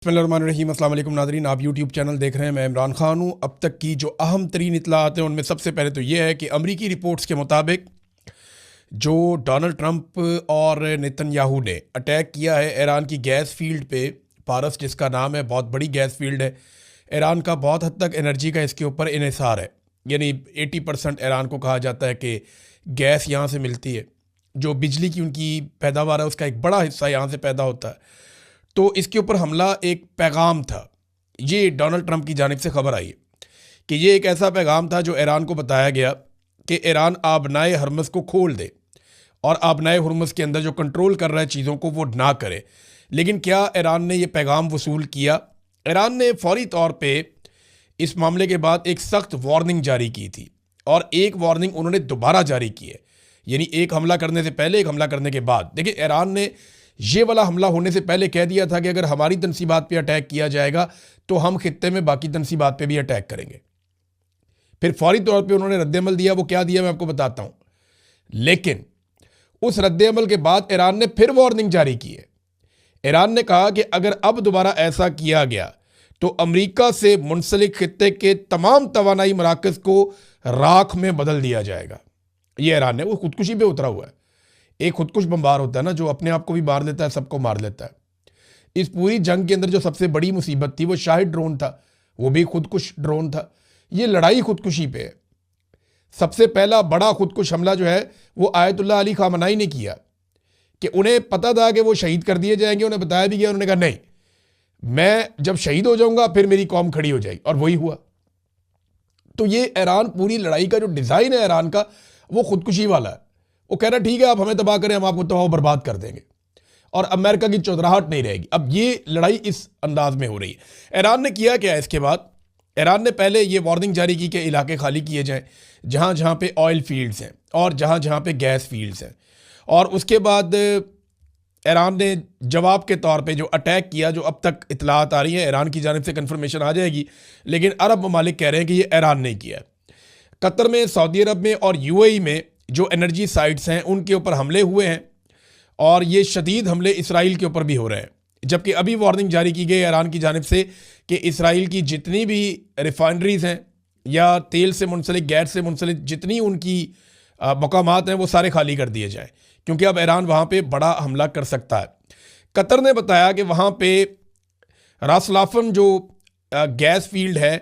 बिस्मिल्लाहिर्रहमानिर्रहीम। अस्सलाम वालेकुम नाज़रीन, आप यूट्यूब चैनल देख रहे हैं। मैं इमरान खान हूँ। अब तक की जो अहम तरीन इत्तलात हैं उनमें सबसे पहले तो ये है कि अमरीकी रिपोर्ट्स के मुताबिक जो डोनाल्ड ट्रंप और नेतन्याहू ने अटैक किया है ईरान की गैस फील्ड पे, पारस जिसका नाम है, बहुत बड़ी गैस फील्ड है। ईरान का बहुत हद तक एनर्जी का इसके ऊपर इन्हिसार है, यानी 80% ईरान को कहा जाता है कि गैस यहाँ से मिलती है। जो बिजली की उनकी पैदावार है उसका एक बड़ा हिस्सा यहाँ से पैदा होता है। तो इसके ऊपर हमला एक पैगाम था, ये डोनाल्ड ट्रंप की जानिब से खबर आई है कि ये एक ऐसा पैगाम था जो ईरान को बताया गया कि ईरान आबनाए हरमज़ को खोल दे और आबनाए हरमज़ के अंदर जो कंट्रोल कर रहा है चीज़ों को वो ना करे। लेकिन क्या ईरान ने ये पैगाम वसूल किया? ईरान ने फौरी तौर पे इस मामले के बाद एक सख्त वार्निंग जारी की थी और एक वार्निंग उन्होंने दोबारा जारी की है, यानी एक हमला करने से पहले, एक हमला करने के बाद। देखिए, ईरान ने ये वाला हमला होने से पहले कह दिया था कि अगर हमारी तनसीबात पे अटैक किया जाएगा तो हम खित्ते में बाकी तनसीबात पे भी अटैक करेंगे। फिर फौरी तौर पे उन्होंने रद्दअमल दिया। वो क्या दिया मैं आपको बताता हूँ। लेकिन उस रद्दअमल के बाद ईरान ने फिर वार्निंग जारी की है। ईरान ने कहा कि अगर अब दोबारा ऐसा किया गया तो अमरीका से मुंसलिक खित्ते के तमाम तवानाई मराकज़ को राख में बदल दिया जाएगा। ये ईरान ने, वो खुदकुशी पे उतरा हुआ है। एक खुदकुश बम्बार होता है ना, जो अपने आप को भी मार लेता है, सबको मार लेता है। इस पूरी जंग के अंदर जो सबसे बड़ी मुसीबत थी वो शाहिद ड्रोन था, वो भी खुदकुश ड्रोन था। ये लड़ाई खुदकुशी पे है। सबसे पहला बड़ा खुदकुश हमला जो है वो आयतुल्लाह अली खामनाई ने किया कि उन्हें पता था कि वो शहीद कर दिए जाएंगे। उन्हें बताया भी गया, उन्होंने कहा नहीं, मैं जब शहीद हो जाऊंगा फिर मेरी कौम खड़ी हो जाएगी, और वही हुआ। तो ये ईरान, पूरी लड़ाई का जो डिज़ाइन है ईरान का, वो खुदकुशी वाला है। वो कह रहा है ठीक है, आप हमें तबाह करें, हम आपको तबाह बर्बाद कर देंगे और अमेरिका की चौधराहट नहीं रहेगी। अब ये लड़ाई इस अंदाज में हो रही है। ईरान ने किया क्या है इसके बाद? ईरान ने पहले ये वार्निंग जारी की कि इलाके खाली किए जाएं जहाँ जहाँ पे ऑयल फील्ड्स हैं और जहाँ जहाँ पे गैस फील्ड्स हैं। और उसके बाद ईरान ने जवाब के तौर पे जो अटैक किया, जो अब तक इतलात आ रही है, ईरान की जानिब से कन्फर्मेशन आ जाएगी, लेकिन अरब ममालिक कह रहे हैं कि ये ईरान ने किया। कतर में, सऊदी अरब में और यूएई में जो एनर्जी साइट्स हैं उनके ऊपर हमले हुए हैं और ये शदीद हमले इसराइल के ऊपर भी हो रहे हैं। जबकि अभी वार्निंग जारी की गई ईरान की जानिब से कि इसराइल की जितनी भी रिफाइनरीज हैं या तेल से मुंसलिक, गैस से मुंसलिक जितनी उनकी मकामात हैं वो सारे खाली कर दिए जाएं, क्योंकि अब ईरान वहाँ पे बड़ा हमला कर सकता है। कतर ने बताया कि वहाँ पे रासलाफन जो गैस फील्ड है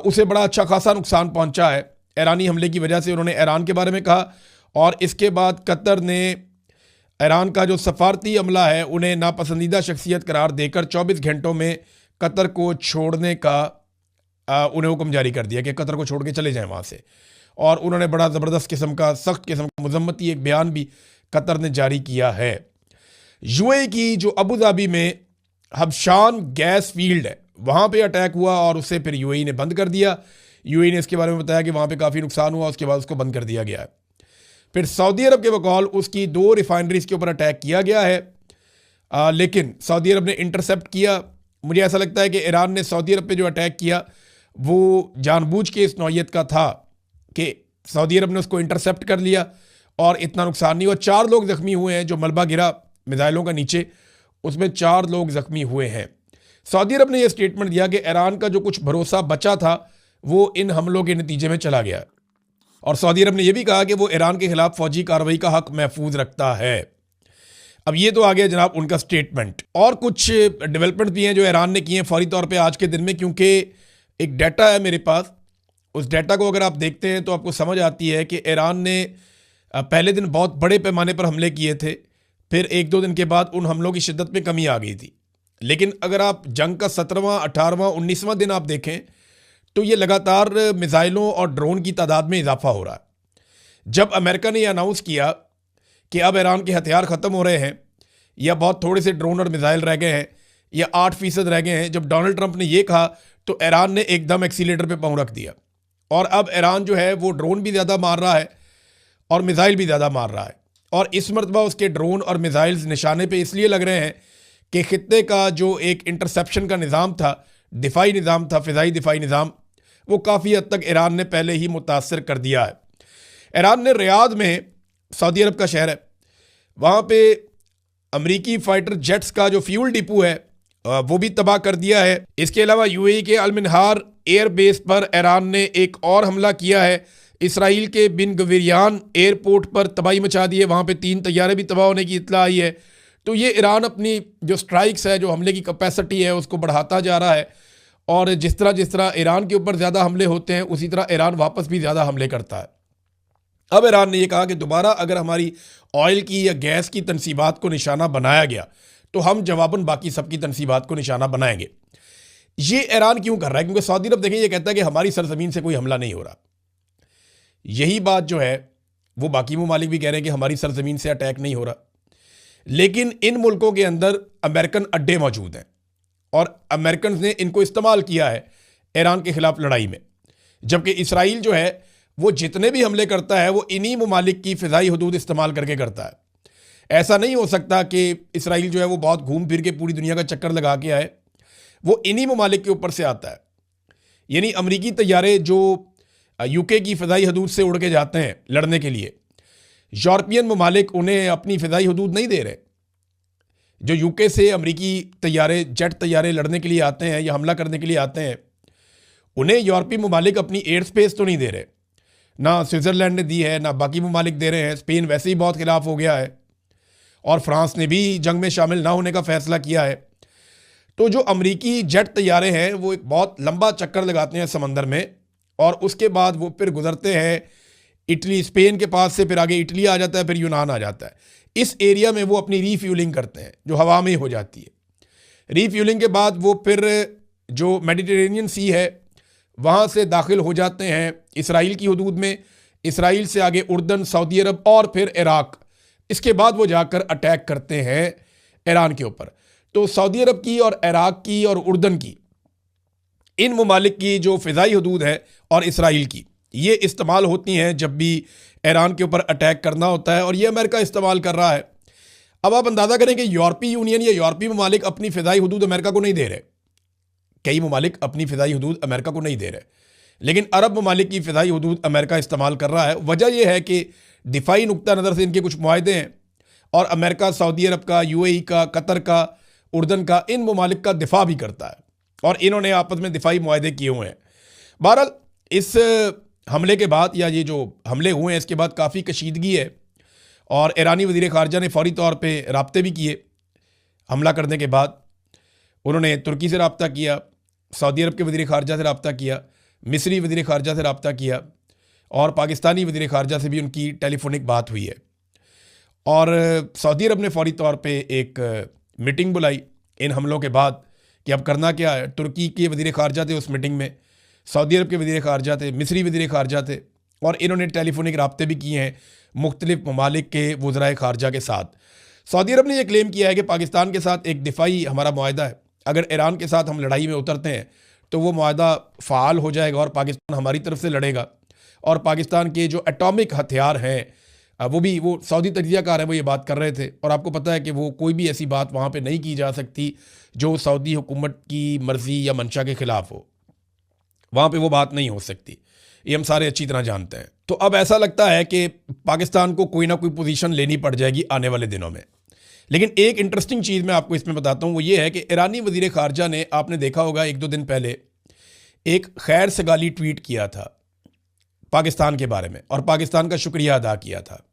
उसे बड़ा अच्छा खासा नुकसान पहुँचा है ईरानी हमले की वजह से। उन्होंने ईरान के बारे में कहा और इसके बाद कतर ने ईरान का जो सफारती अमला है उन्हें नापसंदीदा शख्सियत करार देकर 24 घंटों में कतर को छोड़ने का उन्हें हुक्म जारी कर दिया कि कतर को छोड़ के चले जाएं वहाँ से। और उन्होंने बड़ा ज़बरदस्त किस्म का, सख्त किस्म का मजम्मती एक बयान भी कतर ने जारी किया है। यूएई की जो अबू धाबी में हबशान गैस फील्ड है वहाँ पर अटैक हुआ और उसे फिर यूएई ने बंद कर दिया। यूएई ने इसके बारे में बताया कि वहाँ पे काफ़ी नुकसान हुआ, उसके बाद उसको बंद कर दिया गया है। फिर सऊदी अरब के बकौल उसकी 2 रिफाइनरीज के ऊपर अटैक किया गया है, लेकिन सऊदी अरब ने इंटरसेप्ट किया। मुझे ऐसा लगता है कि ईरान ने सऊदी अरब पे जो अटैक किया वो जानबूझ के इस नौयत का था कि सऊदी अरब ने उसको इंटरसेप्ट कर लिया और इतना नुकसान नहीं हुआ। 4 लोग ज़ख्मी हुए हैं, जो मलबा गिरा मिसाइलों का नीचे, उसमें 4 लोग ज़ख्मी हुए हैं। सऊदी अरब ने यह स्टेटमेंट दिया कि ईरान का जो कुछ भरोसा बचा था वो इन हमलों के नतीजे में चला गया। और सऊदी अरब ने यह भी कहा कि वो ईरान के खिलाफ फौजी कार्रवाई का हक महफूज रखता है। अब ये तो आ गया जनाब उनका स्टेटमेंट। और कुछ डेवलपमेंट भी हैं जो ईरान ने किए हैं फौरी तौर पे आज के दिन में, क्योंकि एक डाटा है मेरे पास। उस डाटा को अगर आप देखते हैं तो आपको समझ आती है कि ईरान ने पहले दिन बहुत बड़े पैमाने पर हमले किए थे, फिर 1-2 दिन के बाद उन हमलों की शिद्दत में कमी आ गई थी। लेकिन अगर आप जंग का 17वां, 18वां, 19वां दिन आप देखें तो ये लगातार मिसाइलों और ड्रोन की तादाद में इजाफा हो रहा है। जब अमेरिका ने यह अनाउंस किया कि अब ईरान के हथियार ख़त्म हो रहे हैं या बहुत थोड़े से ड्रोन और मिसाइल रह गए हैं या 8% रह गए हैं, जब डोनाल्ड ट्रंप ने यह कहा तो ईरान ने एकदम एक्सीलेटर पे पाँव रख दिया और अब ईरान जो है वो ड्रोन भी ज़्यादा मार रहा है और मिसाइल भी ज़्यादा मार रहा है। और इस मरतबा उसके ड्रोन और मिसाइल्स निशाने पर इसलिए लग रहे हैं कि खित्ते का जो एक इंटरसेप्शन का निज़ाम था, दिफाई निज़ाम था, फ़िज़ाई दिफाई निज़ाम, वो काफ़ी हद तक ईरान ने पहले ही मुतासर कर दिया है। ईरान ने रियाद में, सऊदी अरब का शहर है, वहाँ पे अमरीकी फाइटर जेट्स का जो फ्यूल डिपो है वो भी तबाह कर दिया है। इसके अलावा यूएई के अल-मिनहार एयर बेस पर ईरान ने एक और हमला किया है। इसराइल के बिन गवीरियान एयरपोर्ट पर तबाही मचा दी है, वहाँ पे 3 तैयारे भी तबाह होने की इत्तला आई है। तो ये ईरान अपनी जो स्ट्राइक्स है, जो हमले की कैपेसिटी है, उसको बढ़ाता जा रहा है। और जिस तरह ईरान के ऊपर ज़्यादा हमले होते हैं, उसी तरह ईरान वापस भी ज़्यादा हमले करता है। अब ईरान ने यह कहा कि दोबारा अगर हमारी ऑयल की या गैस की तनसीबात को निशाना बनाया गया तो हम जवाबन बाकी सबकी तनसीबात को निशाना बनाएंगे। ये ईरान क्यों कर रहा है? क्योंकि सऊदी अरब देखें, ये कहता है कि हमारी सरजमीन से कोई हमला नहीं हो रहा। यही बात जो है वो बाकी ममालिक भी कह रहे हैं कि हमारी सरजमीन से अटैक नहीं हो रहा। लेकिन इन मुल्कों के अंदर अमेरिकन अड्डे मौजूद हैं और अमेरिकन ने इनको इस्तेमाल किया है ईरान के खिलाफ लड़ाई में। जबकि इसराइल जो है वो जितने भी हमले करता है वो इन्हीं ममालिक की फ़िज़ाई हदूद इस्तेमाल करके करता है। ऐसा नहीं हो सकता कि इसराइल जो है वो बहुत घूम फिर के पूरी दुनिया का चक्कर लगा के आए, वो इन्हीं ममालिक के ऊपर से आता है। यानी अमरीकी तैयारे जो यूके की फ़िज़ाई हदूद से उड़ के जाते हैं लड़ने के लिए, यूरोपियन ममालिक उन्हें अपनी फ़िज़ाई हदूद नहीं दे रहे। जो यूके से अमरीकी तैयारे, जेट तैयारे लड़ने के लिए आते हैं या हमला करने के लिए आते हैं, उन्हें यूरोपीय ममालिक अपनी एयर स्पेस तो नहीं दे रहे। ना स्विट्ज़रलैंड ने दी है, ना बाकी ममालिक दे रहे हैं। स्पेन वैसे ही बहुत खिलाफ हो गया है और फ्रांस ने भी जंग में शामिल ना होने का फ़ैसला किया है। तो जो अमरीकी जेट तैयारे हैं वो एक बहुत लंबा चक्कर लगाते हैं समंदर में और उसके बाद वो फिर गुजरते हैं इटली, स्पेन के पास से फिर आगे इटली आ जाता है, फिर यूनान आ जाता है। इस एरिया में वो अपनी रीफ्यूलिंग करते हैं जो हवा में हो जाती है। रीफ्यूलिंग के बाद वो फिर जो मेडिटेरेनियन सी है वहाँ से दाखिल हो जाते हैं इसराइल की हदूद में। इसराइल से आगे उर्दन, सऊदी अरब और फिर इराक। इसके बाद वो जाकर अटैक करते हैं ईरान के ऊपर। तो सऊदी अरब की और इराक की और उर्दन की, इन ममालिक की जो फ़िज़ाई हदूद है और इसराइल की, ये इस्तेमाल होती हैं जब भी ईरान के ऊपर अटैक करना होता है और ये अमेरिका इस्तेमाल कर रहा है। अब आप अंदाज़ा करें कि यूरोपीय यूनियन या यूरोपीय ममालिक अपनी फ़िज़ाई हदूद अमेरिका को नहीं दे रहे। कई ममालिक अपनी फ़िज़ाई हदूद अमेरिका को नहीं दे रहे, लेकिन अरब ममालिक की फ़िज़ाई हदूद अमेरिका इस्तेमाल कर रहा है। वजह यह है कि दिफाई नुक्ता नज़र से इनके कुछ मुआहदे हैं और अमेरिका सऊदी अरब का, यूएई का, कतर का, उर्दन का, इन ममालिक का दिफा भी करता है और इन्होंने आपस में दिफाई मुआहदे किए हुए हैं। बहरहाल इस हमले के बाद, या ये जो हमले हुए हैं इसके बाद काफ़ी कशीदगी है और ईरानी वज़ीर ख़ारजा ने फ़ौरी तौर पर राब्ते भी किए। हमला करने के बाद उन्होंने तुर्की से रब्ता किया, सऊदी अरब के वज़ीर ख़ारजा से रब्ता किया, मिस्री वज़ीर ख़ारजा से रब्ता किया और पाकिस्तानी वज़ीर ख़ारजा से भी उनकी टेलीफोनिक बात हुई है। और सऊदी अरब ने फ़ौरी तौर पे एक मीटिंग बुलाई इन हमलों के बाद कि अब करना क्या है। तुर्की के वज़ीर ख़ारजा थे उस मीटिंग में, सऊदी अरब के वज़ीर ख़ारजा थे, मिस्री वज़ीर ख़ारजा थे और इन्होंने टेलीफोनिक रब्ते भी किए हैं मुख्तलिफ़ ममालिक के वज़राए ख़ारजा के साथ। सऊदी अरब ने यह क्लेम किया है कि पाकिस्तान के साथ एक दिफाई हमारा मुआहदा है, अगर ईरान के साथ हम लड़ाई में उतरते हैं तो वो मुआहदा फ़ाल हो जाएगा और पाकिस्तान हमारी तरफ से लड़ेगा और पाकिस्तान के जो एटॉमिक हथियार हैं वो सऊदी तजज़ियाकार हैं, वो ये बात कर रहे थे। और आपको पता है कि वो कोई भी ऐसी बात वहाँ पे नहीं की जा सकती जो सऊदी हुकूमत की मर्ज़ी या मंशा के ख़िलाफ़ हो। वहाँ पे वो बात नहीं हो सकती, ये हम सारे अच्छी तरह जानते हैं। तो अब ऐसा लगता है कि पाकिस्तान को कोई ना कोई पोजीशन लेनी पड़ जाएगी आने वाले दिनों में। लेकिन एक इंटरेस्टिंग चीज़ मैं आपको इसमें बताता हूँ, वो ये है कि ईरानी वज़ीर ख़ारजा ने, आपने देखा होगा 1-2 दिन पहले एक खैर सगाली ट्वीट किया था पाकिस्तान के बारे में और पाकिस्तान का शुक्रिया अदा किया था।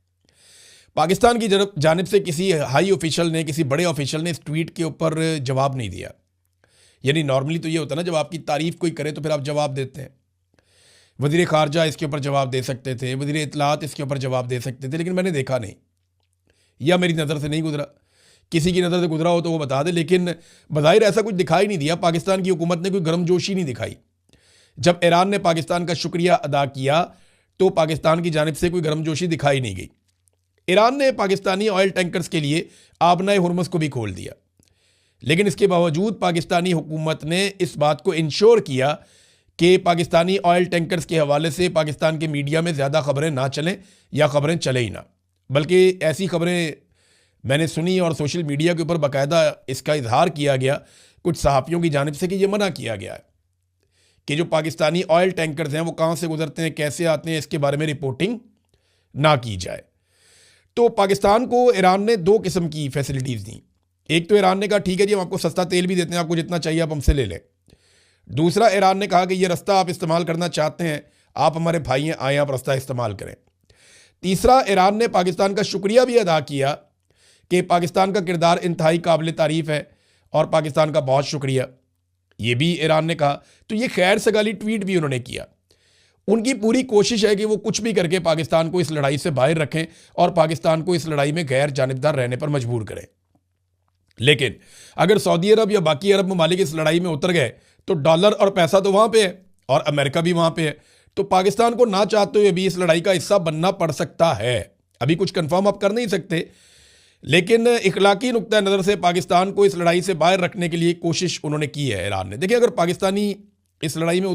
पाकिस्तान की जानिब से किसी हाई ऑफिशियल ने, किसी बड़े ऑफिशियल ने इस ट्वीट के ऊपर जवाब नहीं दिया। यानी नॉर्मली तो ये होता है ना, जब आपकी तारीफ़ कोई करे तो फिर आप जवाब देते हैं। वज़ीर ख़ारजा इसके ऊपर जवाब दे सकते थे, वज़ीर इत्तलात इसके ऊपर जवाब दे सकते थे, लेकिन मैंने देखा नहीं, या मेरी नज़र से नहीं गुजरा। किसी की नज़र से गुजरा हो तो वो बता दे, लेकिन बज़ाहिर ऐसा कुछ दिखाई नहीं दिया। पाकिस्तान की हुकूमत ने कोई गर्मजोशी नहीं दिखाई। जब ईरान ने पाकिस्तान का शुक्रिया अदा किया तो पाकिस्तान की जानिब से कोई गर्मजोशी दिखाई नहीं गई। ईरान ने पाकिस्तानी ऑयल टैंकर्स के लिए आबनाए हुर्मुज़ को भी खोल दिया, लेकिन इसके बावजूद पाकिस्तानी हुकूमत ने इस बात को इंश्योर किया कि पाकिस्तानी ऑयल टैंकर्स के हवाले से पाकिस्तान के मीडिया में ज़्यादा ख़बरें ना चलें या ख़बरें चले ही ना। बल्कि ऐसी ख़बरें मैंने सुनी और सोशल मीडिया के ऊपर बाकायदा इसका इजहार किया गया कुछ सहाफ़ियों की जानिब से कि यह मना किया गया है कि जो पाकिस्तानी ऑयल टैंकर्स हैं वो कहाँ से गुजरते हैं, कैसे आते हैं, इसके बारे में रिपोर्टिंग ना की जाए। तो पाकिस्तान को ईरान ने 2 किस्म की फैसिलिटीज़ दी। एक तो ईरान ने कहा ठीक है जी, हम आपको सस्ता तेल भी देते हैं, आपको जितना चाहिए आप हमसे ले लें। दूसरा, ईरान ने कहा कि ये रास्ता आप इस्तेमाल करना चाहते हैं, आप हमारे भाई हैं, आए आप रास्ता इस्तेमाल करें। तीसरा, ईरान ने पाकिस्तान का शुक्रिया भी अदा किया कि पाकिस्तान का किरदार इंतहाई काबिल तारीफ़ है और पाकिस्तान का बहुत शुक्रिया, ये भी ईरान ने कहा। तो ये खैर सगाली ट्वीट भी उन्होंने किया। उनकी पूरी कोशिश है कि वो कुछ भी करके पाकिस्तान को इस लड़ाई से बाहर रखें और पाकिस्तान को इस लड़ाई में गैर जानिबदार रहने पर मजबूर करें। लेकिन अगर सऊदी अरब या बाकी अरब ममालिक इस लड़ाई में उतर गए तो डॉलर और पैसा तो वहाँ पे है और अमेरिका भी वहाँ पे है, तो पाकिस्तान को ना चाहते हुए भी इस लड़ाई का हिस्सा बनना पड़ सकता है। अभी कुछ कंफर्म आप कर नहीं सकते, लेकिन इखलाकी नुक्ता नज़र से पाकिस्तान को इस लड़ाई से बाहर रखने के लिए कोशिश उन्होंने की है ईरान ने। देखिए, अगर पाकिस्तानी इस लड़ाई में